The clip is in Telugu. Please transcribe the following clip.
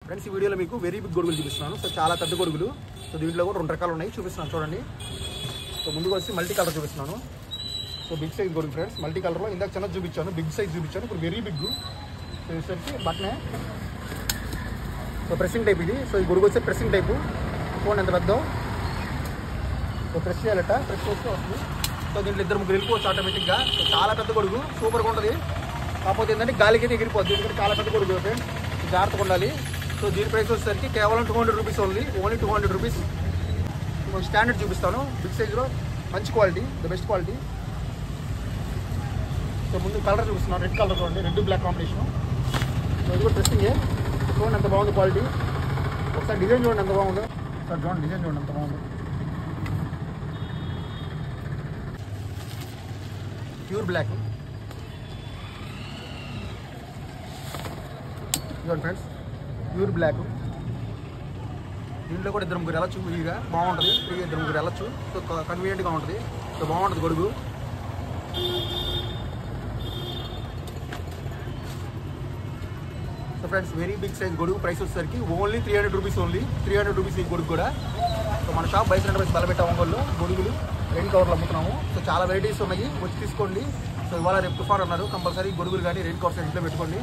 ఫ్రెండ్స్ ఈ వీడియోలో మీకు వెరీ బిగ్ గొడుగులు చూపిస్తున్నాను. సో చాలా పెద్ద గొడుగులు. సో దీంట్లో కూడా 2 రకాలు ఉన్నాయి, చూపిస్తున్నాను చూడండి. సో ముందుకు వచ్చి మల్టీ కలర్ చూపిస్తున్నాను. సో బిగ్ సైజ్ గొడుగు ఫ్రెండ్స్, మల్టీ కలర్లో ఇందాక చిన్నది చూపించాను, బిగ్ సైజ్ చూపించాను, ఇప్పుడు వెరీ బిగ్. సో వచ్చేసరికి బట్నే. సో ప్రెస్సింగ్ టైప్ ఇది. సో ఈ గొడుగు వచ్చే ప్రెస్సింగ్ టైపు. చూడండి ఎంత పెద్ద. సో ప్రెస్ చేయాలట, ప్రెస్ చేస్తే వస్తుంది. సో దీంట్లో 2-3 వెళ్ళిపోవచ్చు ఆటోమేటిక్గా. సో చాలా పెద్ద గొడుగు, సూపర్గా ఉంటుంది. కాకపోతే ఏంటంటే గాలికి అయితే ఎగిరిపోద్ది, ఎందుకంటే చాలా పెద్ద గొడుగు ఫ్రెండ్స్, జాగ్రత్తగా ఉండాలి. సో దీని ప్రైస్ వచ్చేసరికి కేవలం 200 రూపీస్ ఓన్లీ 200 రూపీస్. స్టాండర్డ్ చూపిస్తాను, బిగ్ సైజ్లో మంచి quality, the best quality. So ముందు కలర్ చూపిస్తున్నాను, రెడ్ కలర్ చూడండి, రెడ్ బ్లాక్ కాంబినేషన్. సో ఇది కూడా డ్రెస్సింగే. చూడండి ఎంత బాగుంది క్వాలిటీ. ఒకసారి డిజైన్ చూడండి ఎంత బాగుందో. ఒకసారి చూడండి డిజైన్ చూడండి ఎంత బాగుందో. ప్యూర్ బ్లాక్ చూడండి ఫ్రెండ్స్, ప్యూర్ బ్లాక్. దీంట్లో కూడా 2-3 వెళ్ళచ్చు, ఫ్రీగా బాగుంటుంది. ఫ్రీగా 2-3 వెళ్ళచ్చు. సో కన్వీనియంట్గా ఉంటుంది. సో బాగుంటుంది గొడుగు. So friends very big size గొడుగు ప్రైస్ వచ్చేసరికి ఓన్లీ 300 రూపీస్, ఓన్లీ 300 రూపీస్ ఈ గొడుగు కూడా. సో మన షాప్ బైక్ సెంటర్ బలపెట్ట ఒంగోలులో గొడుగులు రెయిన్ కవర్లు అమ్ముతున్నాము. సో చాలా వెరైటీస్ ఉన్నాయి, వచ్చి తీసుకోండి. సో ఇవాళ రేపు తుఫాన్ అన్నారు, కంపల్సరీ గొడుగులు కానీ రెయిన్ కవర్స్ ఇంట్లో పెట్టుకోండి.